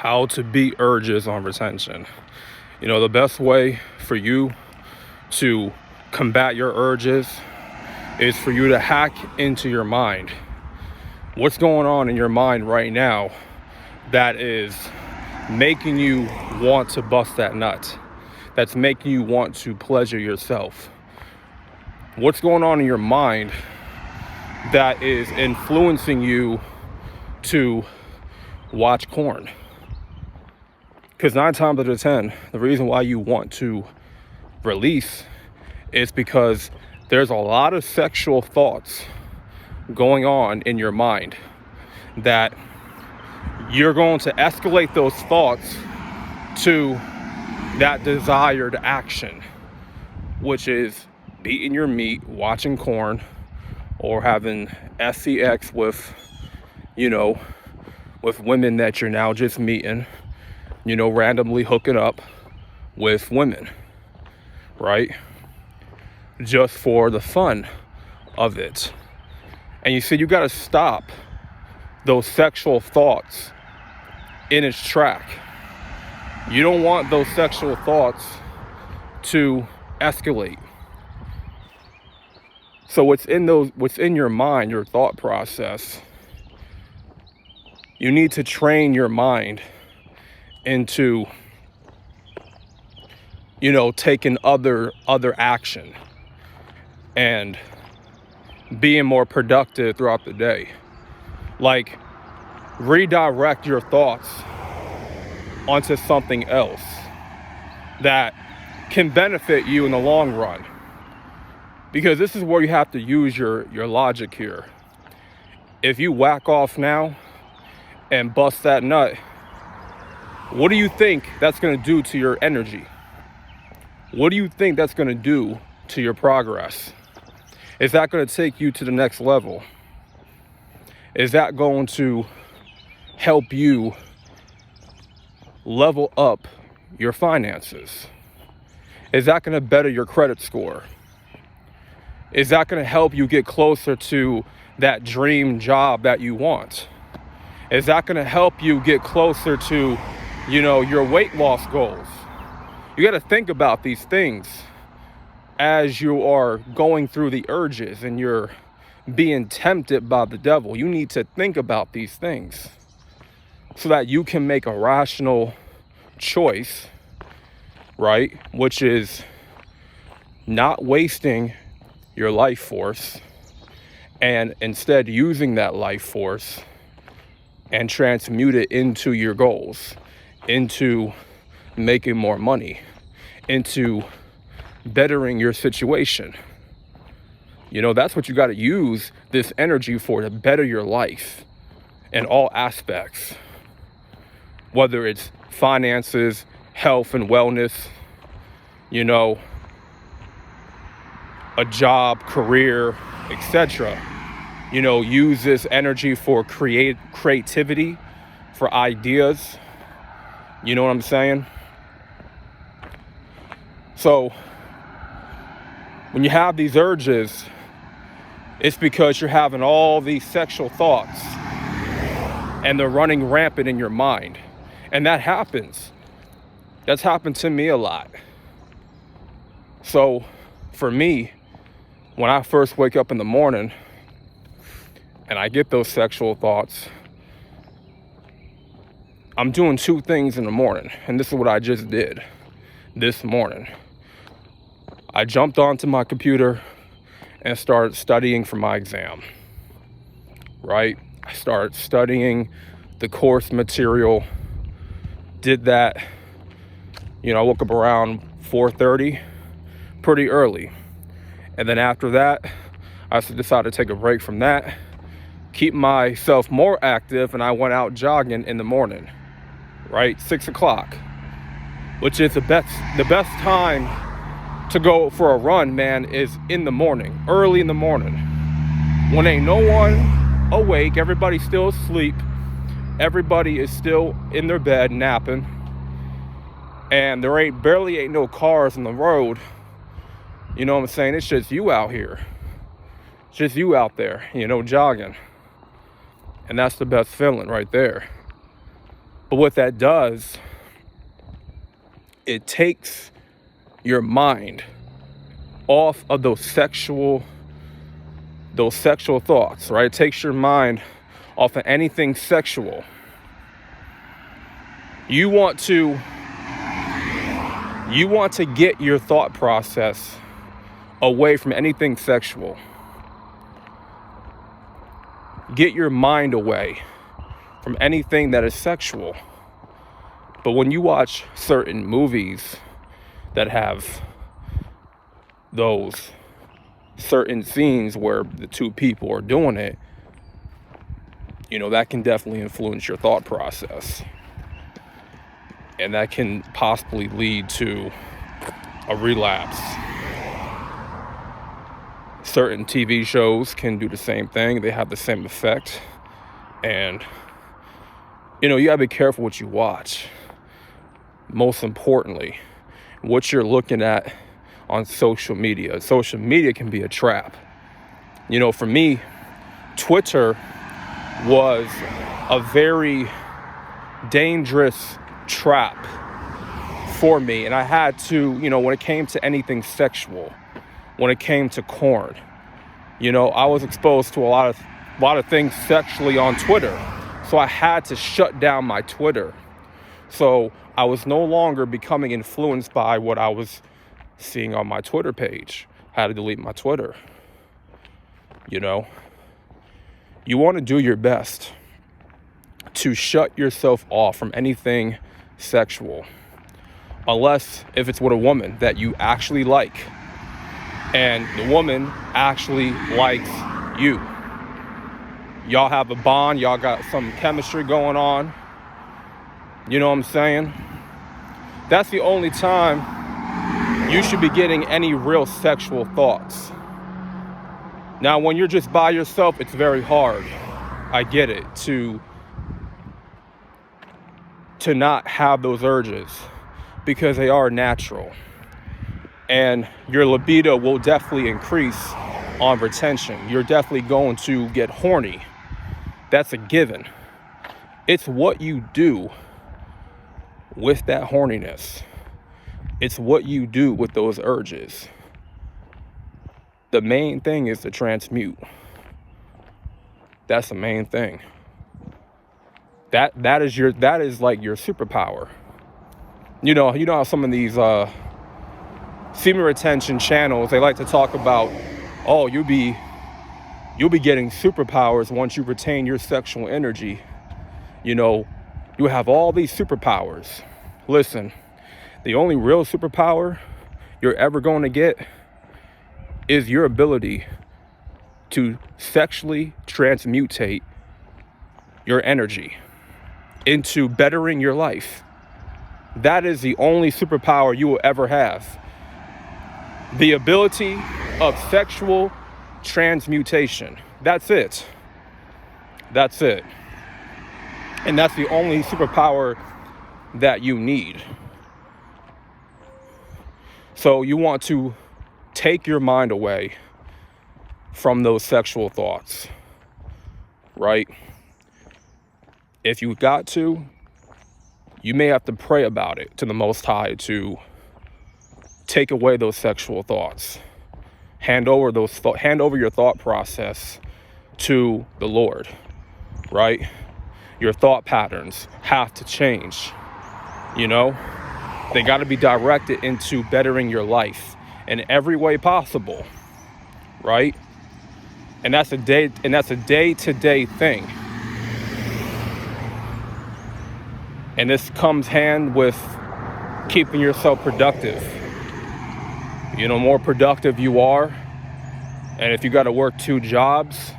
how to beat urges on retention. The best way for you to combat your urges is for you to hack into your mind. What's going on in your mind right now that is making you want to bust that nut? That's making you want to pleasure yourself? What's going on in your mind that is influencing you to watch porn? Because 9 times out of 10, the reason why you want to release is because there's a lot of sexual thoughts going on in your mind that you're going to escalate those thoughts to that desired action, which is beating your meat, watching porn, or having sex with women that you're now just meeting, randomly hooking up with women, right? Just for the fun of it. And you see, you got to stop those sexual thoughts in its track. You don't want those sexual thoughts to escalate. So what's in your mind, your thought process, you need to train your mind into taking other action and being more productive throughout the day. Like, redirect your thoughts onto something else that can benefit you in the long run. Because this is where you have to use your logic here. If you whack off now and bust that nut, what do you think that's going to do to your energy? What do you think that's going to do to your progress? Is that going to take you to the next level? Is that going to help you level up your finances? Is that going to better your credit score? Is that going to help you get closer to that dream job that you want? Is that going to help you get closer to your weight loss goals? You got to think about these things as you are going through the urges and you're being tempted by the devil. You need to think about these things so that you can make a rational choice, right? Which is not wasting your life force and instead using that life force and transmute it into your goals, into making more money, into bettering your situation. That's what you got to use this energy for, to better your life in all aspects, whether it's finances, health and wellness, a job, career, etc. Use this energy for creativity, for ideas. You know what I'm saying? So when you have these urges, it's because you're having all these sexual thoughts and they're running rampant in your mind. And that happens. That's happened to me a lot. So for me, when I first wake up in the morning and I get those sexual thoughts, I'm doing 2 things in the morning. And this is what I just did this morning. I jumped onto my computer and started studying for my exam, right? I started studying the course material, did that, I woke up around 4:30, pretty early. And then after that, I decided to take a break from that, keep myself more active, and I went out jogging in the morning, right? 6 o'clock, which is the best time to go for a run, man, is in the morning, early in the morning, when ain't no one awake, everybody's still asleep, everybody is still in their bed napping, and there barely ain't no cars on the road. You know what I'm saying? It's just you out here. It's just you out there, jogging. And that's the best feeling right there. But what that does, it takes your mind off of those sexual thoughts, right? It takes your mind off of anything sexual. You want to get your thought process away from anything sexual. Get your mind away from anything that is sexual. But when you watch certain movies that have those certain scenes where the two people are doing it, that can definitely influence your thought process. And that can possibly lead to a relapse. Certain TV shows can do the same thing. They have the same effect. And, you gotta be careful what you watch. Most importantly, what you're looking at on social media. Social media can be a trap. For me, Twitter was a very dangerous trap for me. And I had to, when it came to anything sexual, when it came to porn, I was exposed to a lot of things sexually on Twitter. So I had to shut down my Twitter. So I was no longer becoming influenced by what I was seeing on my Twitter page. I had to delete my Twitter. You want to do your best to shut yourself off from anything sexual, unless if it's with a woman that you actually like and the woman actually likes you. Y'all have a bond, y'all got some chemistry going on. You know what I'm saying? That's the only time you should be getting any real sexual thoughts. Now, when you're just by yourself, it's very hard. I get it, to not have those urges, because they are natural. And your libido will definitely increase on retention. You're definitely going to get horny. That's a given. It's what you do with that horniness. It's what you do with those urges. The main thing is to transmute. That's the main thing. That is like your superpower. You know how some of these semen retention channels, they like to talk about, oh, you'll be getting superpowers once you retain your sexual energy. You have all these superpowers. Listen, the only real superpower you're ever going to get is your ability to sexually transmutate your energy into bettering your life. That is the only superpower you will ever have. The ability of sexual transmutation. That's it. That's it. And that's the only superpower that you need. So you want to take your mind away from those sexual thoughts, right? If you got to, you may have to pray about it to the Most High to take away those sexual thoughts. Hand over your thought process to the Lord, right? Your thought patterns have to change. They got to be directed into bettering your life in every way possible, right? And that's a day-to-day thing. And this comes hand with keeping yourself productive. More productive you are, and if you got to work 2 jobs,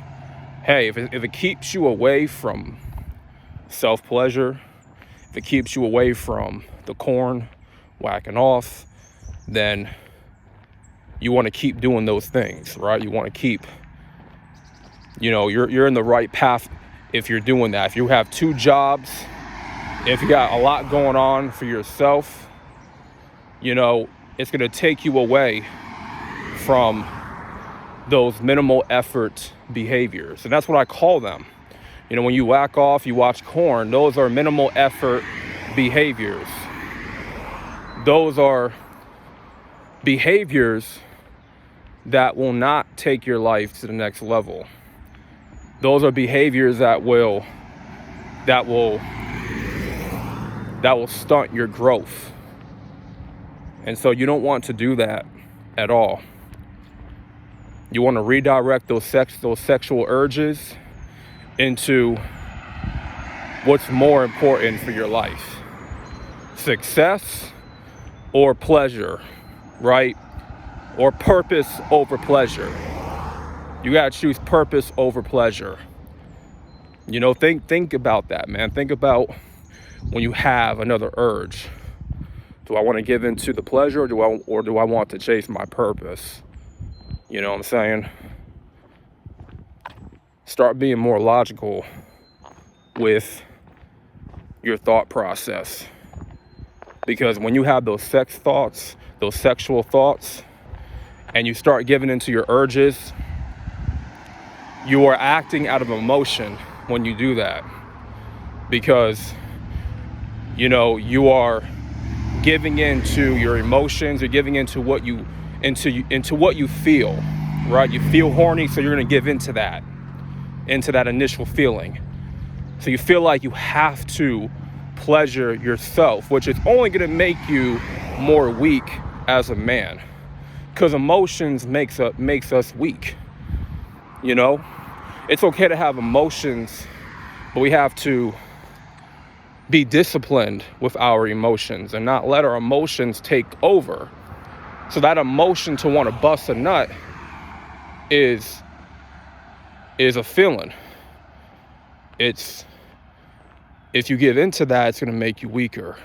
hey, if it keeps you away from self-pleasure, if it keeps you away from the corn whacking off, then you want to keep doing those things, right? You want to keep, you're in the right path if you're doing that. If you have 2 jobs, if you got a lot going on for yourself, it's going to take you away from those minimal effort behaviors. And that's what I call them. You know, when you whack off, you watch porn, those are minimal effort behaviors. Those are behaviors that will not take your life to the next level. Those are behaviors that will stunt your growth. And so you don't want to do that at all. You want to redirect those sexual urges into what's more important for your life. Success or pleasure, right? Or purpose over pleasure. You got to choose purpose over pleasure. You know, think about that, man. Think about when you have another urge. Do I want to give into the pleasure, or do I want to chase my purpose? You know what I'm saying? Start being more logical with your thought process. Because when you have those sex thoughts, those sexual thoughts, and you start giving into your urges, you are acting out of emotion when you do that. Because, you know, you are giving into your emotions, you're giving into what you feel, right? You feel horny, so you're gonna give into that initial feeling. So you feel like you have to pleasure yourself, which is only gonna make you more weak as a man. Because emotions makes us weak. You know? It's okay to have emotions, but we have to be disciplined with our emotions and not let our emotions take over. So that emotion to want to bust a nut is a feeling. It's, if you give into that, it's going to make you weaker.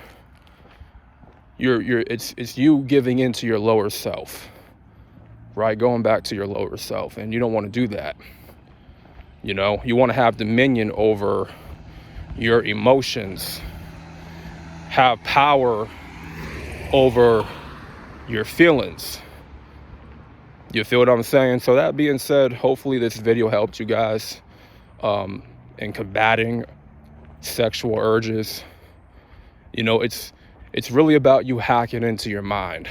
It's you giving into your lower self, right? Going back to your lower self, and you don't want to do that. You know, you want to have dominion over your emotions, have power over your feelings. You feel what I'm saying? So that being said, hopefully this video helped you guys in combating sexual urges. You know, it's really about you hacking into your mind.